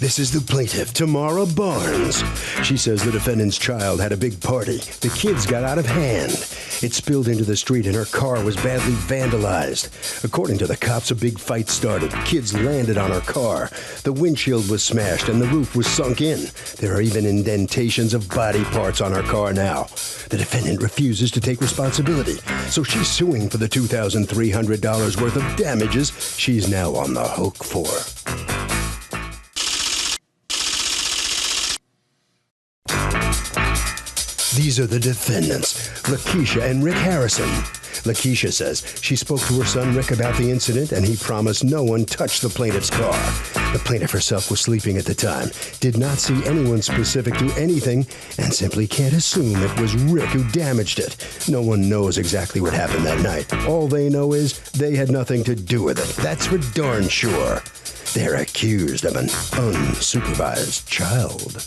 This is the plaintiff, Tamara Barnes. She says the defendant's child had a big party. The kids got out of hand. It spilled into the street and her car was badly vandalized. According to the cops, a big fight started. Kids landed on her car. The windshield was smashed and the roof was sunk in. There are even indentations of body parts on her car now. The defendant refuses to take responsibility, so she's suing for the $2,300 worth of damages she's now on the hook for. These are the defendants, Lakeisha and Rick Harrison. Lakeisha says she spoke to her son Rick about the incident and he promised no one touched the plaintiff's car. The plaintiff herself was sleeping at the time, did not see anyone specific to anything, and simply can't assume it was Rick who damaged it. No one knows exactly what happened that night. All they know is they had nothing to do with it. That's for darn sure. They're accused of an unsupervised child.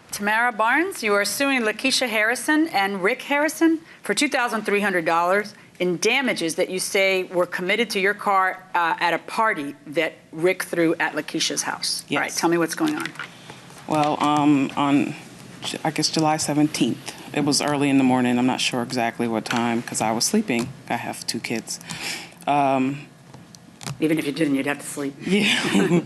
Tamara Barnes, you are suing Lakeisha Harrison and Rick Harrison for $2,300 in damages that you say were committed to your car at a party that Rick threw at Lakeisha's house. Yes. All right, tell me what's going on. Well, on, I guess, July 17th, it was early in the morning. I'm not sure exactly what time because I was sleeping. I have 2 kids. Even if you didn't, you'd have to sleep. Yeah.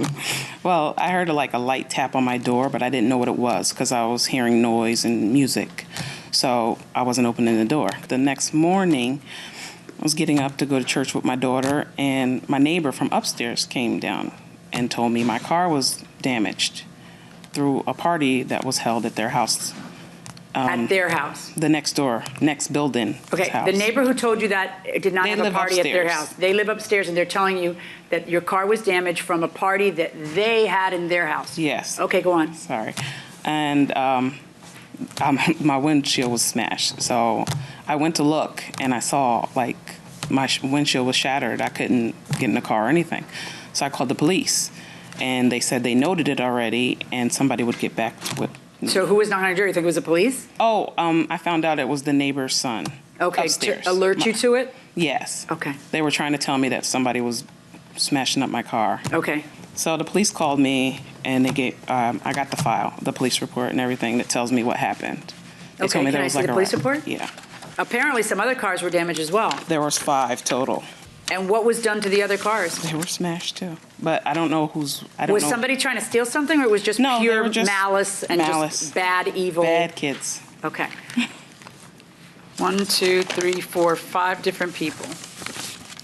Well, I heard a light tap on my door, but I didn't know what it was because I was hearing noise and music. So I wasn't opening the door. The next morning, I was getting up to go to church with my daughter, and my neighbor from upstairs came down and told me my car was damaged through a party that was held at their house. At their house? The next building. Okay, house. The neighbor who told you that did not have a party at their house. They live upstairs, and they're telling you that your car was damaged from a party that they had in their house. Yes. Okay, go on. Sorry. And my windshield was smashed. So I went to look, and I saw, my windshield was shattered. I couldn't get in the car or anything. So I called the police, and they said they noted it already, and somebody would get back with. So who was knocking on your door? You think it was the police? Oh, I found out it was the neighbor's son. Okay, upstairs. To alert you to it? Yes. Okay. They were trying to tell me that somebody was smashing up my car. Okay. So the police called me, and they gave. I got the file, the police report, and everything that tells me what happened. They told me can there I was see the a police wreck. report? Yeah. Apparently, some other cars were damaged as well. There was 5 total. And what was done to the other cars? They were smashed too, but I don't know who's. Was somebody trying to steal something, or it was just pure malice and just bad, evil? Bad kids. Okay. 1, 2, 3, 4, 5 different people.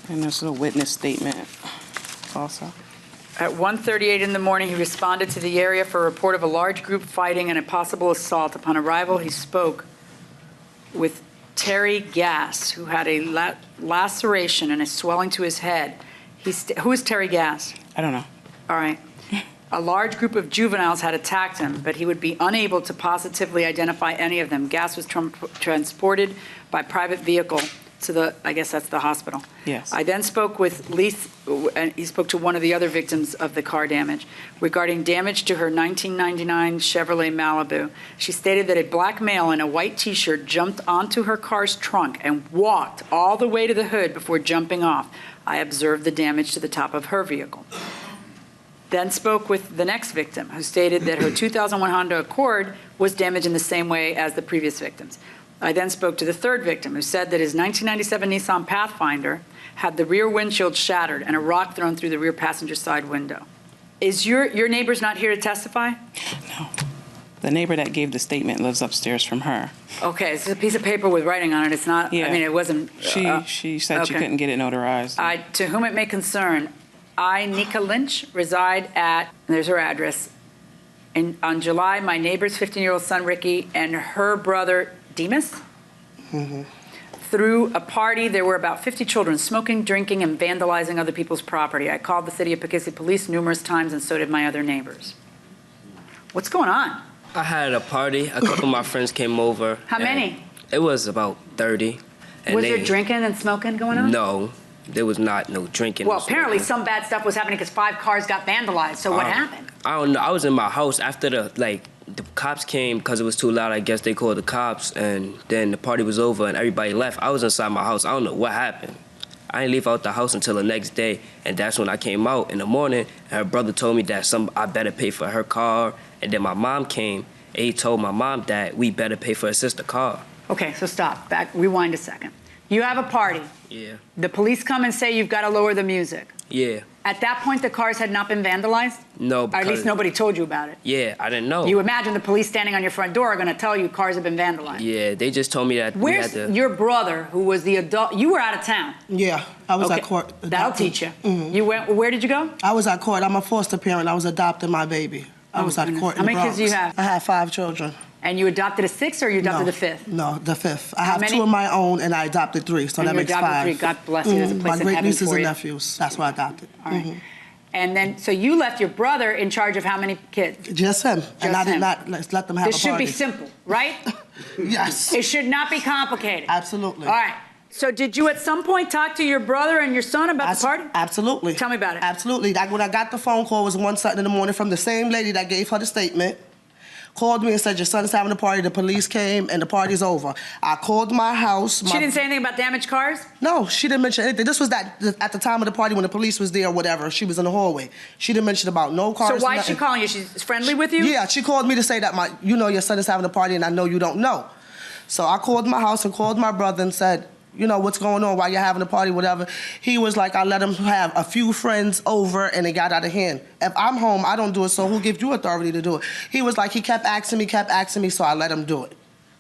And there's a witness statement also. At 1:38 in the morning, he responded to the area for a report of a large group fighting and a possible assault. Upon arrival, he spoke with Terry Gass, who had a laceration and a swelling to his head. Who is Terry Gass? I don't know. All right. A large group of juveniles had attacked him, but he would be unable to positively identify any of them. Gass was transported by private vehicle to I guess that's the hospital. Yes. I then spoke with Leith, and he spoke to one of the other victims of the car damage regarding damage to her 1999 Chevrolet Malibu. She stated that a black male in a white T-shirt jumped onto her car's trunk and walked all the way to the hood before jumping off. I observed the damage to the top of her vehicle. Then spoke with the next victim, who stated that her 2001 Honda Accord was damaged in the same way as the previous victims. I then spoke to the third victim, who said that his 1997 Nissan Pathfinder had the rear windshield shattered and a rock thrown through the rear passenger side window. Is your neighbor's not here to testify? No. The neighbor that gave the statement lives upstairs from her. Okay, it's a piece of paper with writing on it. It's not, Yeah. I mean, it wasn't. She said she couldn't get it notarized. To whom it may concern, I, Nika Lynch, reside at, and there's her address, on July, my neighbor's 15-year-old son, Ricky, and her brother, Demas, threw a party. There were about 50 children smoking, drinking, and vandalizing other people's property. I called the city of Poughkeepsie police numerous times, and so did my other neighbors. What's going on? I had a party. A couple of my friends came over. How many? It was about 30. And was there drinking and smoking going on? No, there was not no drinking. Well, apparently some bad stuff was happening because 5 cars got vandalized. So what happened? I don't know. I was in my house after the cops came because it was too loud. I guess they called the cops, and then the party was over and everybody left. I was inside my house. I don't know what happened. I didn't leave out the house until the next day, and that's when I came out in the morning, and her brother told me that I better pay for her car, and then my mom came, and he told my mom that we better pay for her sister's car. Okay, so stop. Rewind a second. You have a party. Yeah. The police come and say you've got to lower the music. Yeah. At that point, the cars had not been vandalized? No, or at least nobody told you about it. Yeah, I didn't know. You imagine the police standing on your front door are going to tell you cars have been vandalized. Yeah, they just told me that Where's your brother, who was the adult? You were out of town. Yeah, I was at court. That'll teach you. Mm-hmm. You went. Where did you go? I was at court. I'm a foster parent. I was adopting my baby. I was at court in How many kids do you have? I have 5 children. And you adopted a 6th or you adopted the 5th? No, the 5th. I have 2 of my own and I adopted 3, so that makes 5. You adopted 3. God bless you. There's a place my in great heaven nieces for and you. nephews. That's why I adopted. All right. And then, so you left your brother in charge of how many kids? Just him. And I did not let them have a party. This should be simple, right? Yes. It should not be complicated. Absolutely. All right. So did you at some point talk to your brother and your son about the party? Absolutely. Tell me about it. Absolutely. When I got the phone call, it was one Saturday in the morning from the same lady that gave her the statement. Called me and said, your son's having a party. The police came and the party's over. I called my house. She didn't say anything about damaged cars? No, she didn't mention anything. This was at the time of the party when the police was there or whatever. She was in the hallway. She didn't mention about no cars. So why is she calling you? She's friendly with you? Yeah, she called me to say that your son is having a party and I know you don't know. So I called my house and called my brother and said, what's going on, why you're having a party, whatever. He was like, I let him have a few friends over and it got out of hand. If I'm home, I don't do it, so who gives you authority to do it? He was like, he kept asking me, so I let him do it.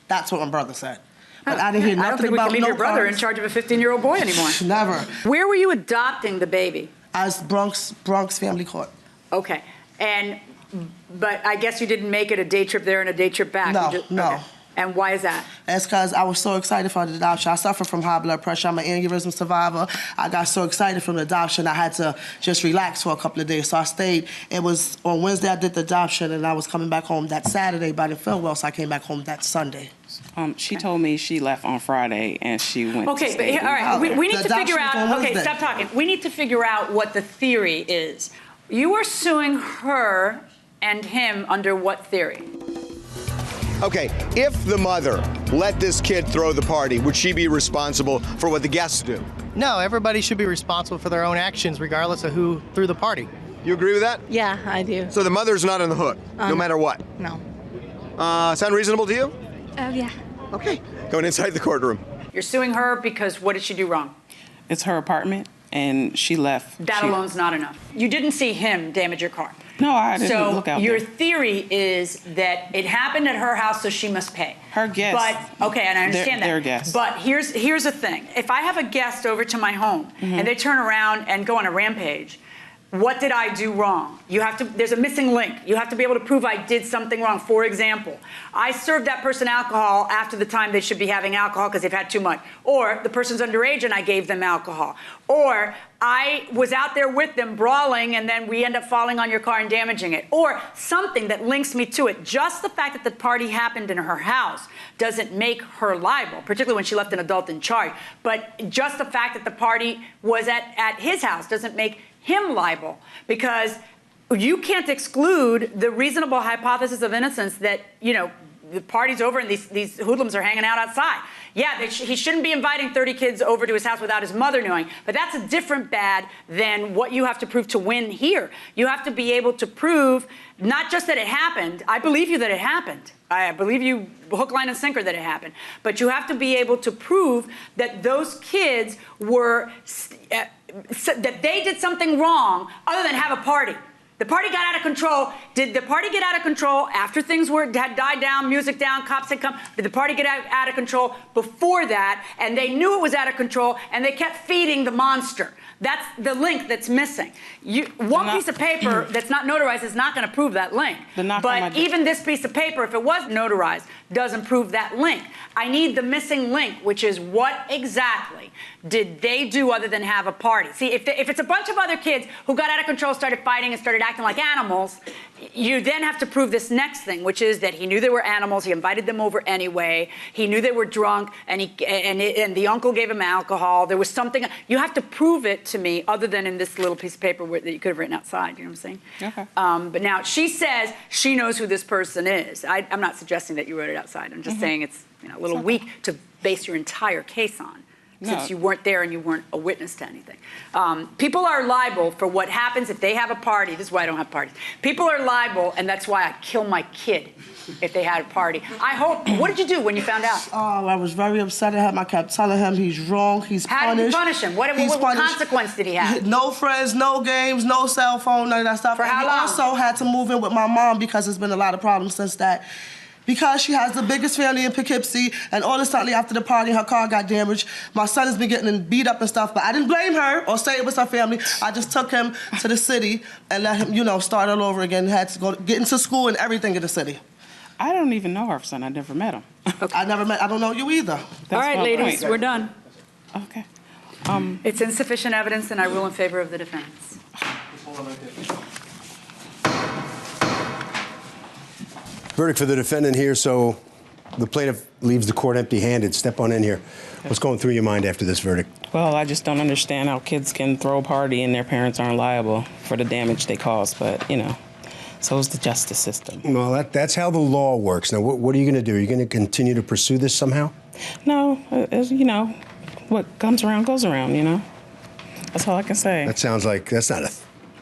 That's what my brother said. But I didn't hear nothing about no I don't think we can leave your brother cars. in charge of a 15-year-old boy anymore. Never. Where were you adopting the baby? As Bronx Family Court. Okay. But I guess you didn't make it a day trip there and a day trip back. No. Okay. And why is that? That's because I was so excited for the adoption. I suffer from high blood pressure. I'm an aneurysm survivor. I got so excited from the adoption, I had to just relax for a couple of days. So I stayed. It was on Wednesday I did the adoption, and I was coming back home that Saturday, but I didn't feel well, so I came back home that Sunday. She told me she left on Friday, and she went to stay. But all right, we need to figure out, Wednesday. Stop talking. We need to figure out what the theory is. You are suing her and him under what theory? Okay, if the mother let this kid throw the party, would she be responsible for what the guests do? No, everybody should be responsible for their own actions regardless of who threw the party. You agree with that? Yeah, I do. So the mother's not on the hook, no matter what? No. Sound reasonable to you? Oh, yeah. Okay, going inside the courtroom. You're suing her because what did she do wrong? It's her apartment, and she left. That alone's not enough. You didn't see him damage your car. No, I didn't look out So your there. theory is that it happened at her house, so she must pay. Her guests. But, okay, and I understand Their that. guests. But here's the thing. If I have a guest over to my home, and they turn around and go on a rampage, what did I do wrong? There's a missing link. You have to be able to prove I did something wrong. For example, I served that person alcohol after the time they should be having alcohol because they've had too much. Or the person's underage and I gave them alcohol. Or I was out there with them brawling and then we end up falling on your car and damaging it. Or something that links me to it. Just the fact that the party happened in her house doesn't make her liable, particularly when she left an adult in charge. But just the fact that the party was at his house doesn't make him liable, because you can't exclude the reasonable hypothesis of innocence that, the party's over and these hoodlums are hanging out outside. Yeah, he shouldn't be inviting 30 kids over to his house without his mother knowing, but that's a different bad than what you have to prove to win here. You have to be able to prove not just that it happened. I believe you that it happened. I believe you hook, line, and sinker that it happened. But you have to be able to prove that those kids were, that they did something wrong other than have a party. The party got out of control. Did the party get out of control after things had died down, music down, cops had come? Did the party get out of control before that? And they knew it was out of control, and they kept feeding the monster. That's the link that's missing. One piece of paper that's not notarized is not going to prove that link. But even this piece of paper, if it was notarized, doesn't prove that link. I need the missing link, which is what exactly did they do other than have a party? See, if it's a bunch of other kids who got out of control, started fighting, and started acting like animals, you then have to prove this next thing, which is that he knew they were animals. He invited them over anyway. He knew they were drunk, and the uncle gave him alcohol. There was something. You have to prove it to me other than in this little piece of paper that you could have written outside. You know what I'm saying? Okay. But now she says she knows who this person is. I'm not suggesting that you wrote it outside. I'm just saying it's a little weak to base your entire case on. since you weren't there and you weren't a witness to anything. People are liable for what happens if they have a party. This is why I don't have parties. People are liable, and that's why I kill my kid if they had a party. I hope. What did you do when you found out? Oh, I was very upset at him. I kept telling him he's wrong, he's punished. How did you punish him? What consequence did he have? No friends, no games, no cell phone, none of that stuff. For how long? He also had to move in with my mom because there's been a lot of problems since that. Because she has the biggest family in Poughkeepsie, and all of a sudden after the party, her car got damaged. My son has been getting beat up and stuff, but I didn't blame her or say it was her family. I just took him to the city and let him, start all over again. Had to get into school and everything in the city. I don't even know her son. I never met him. Okay. I don't know you either. All right, ladies, we're done. Okay. It's insufficient evidence, and I rule in favor of the defendants. Verdict for the defendant here, so the plaintiff leaves the court empty-handed. Step on in here. What's going through your mind after this verdict? Well, I just don't understand how kids can throw a party and their parents aren't liable for the damage they caused, but, so is the justice system. Well, that's how the law works. Now, what are you going to do? Are you going to continue to pursue this somehow? No, what comes around goes around, That's all I can say. That sounds like that's not a...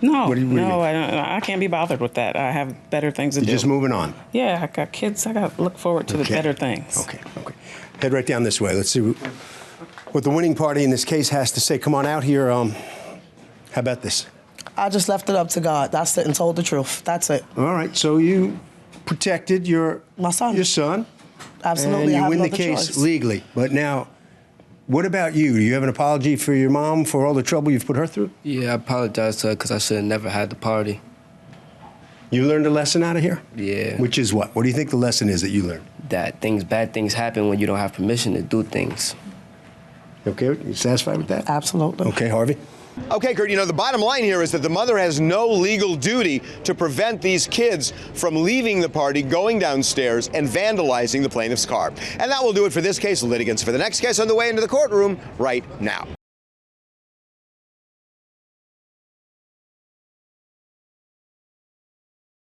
No, what do you mean? I can't be bothered with that. I have better things to do. You're just moving on? Yeah, I got kids. I got to look forward to the better things. Okay. Head right down this way. Let's see what the winning party in this case has to say. Come on out here. How about this? I just left it up to God. That's it, and told the truth. That's it. All right, so you protected my son. Your son. Absolutely. And you win the case legally. But now, what about you? Do you have an apology for your mom for all the trouble you've put her through? Yeah, I apologize to her because I should have never had the party. You learned a lesson out of here? Yeah. Which is what? What do you think the lesson is that you learned? That bad things happen when you don't have permission to do things. Okay, you satisfied with that? Absolutely. Okay, Harvey? Okay, Kurt, the bottom line here is that the mother has no legal duty to prevent these kids from leaving the party, going downstairs, and vandalizing the plaintiff's car. And that will do it for this case. Litigants for the next case on the way into the courtroom right now.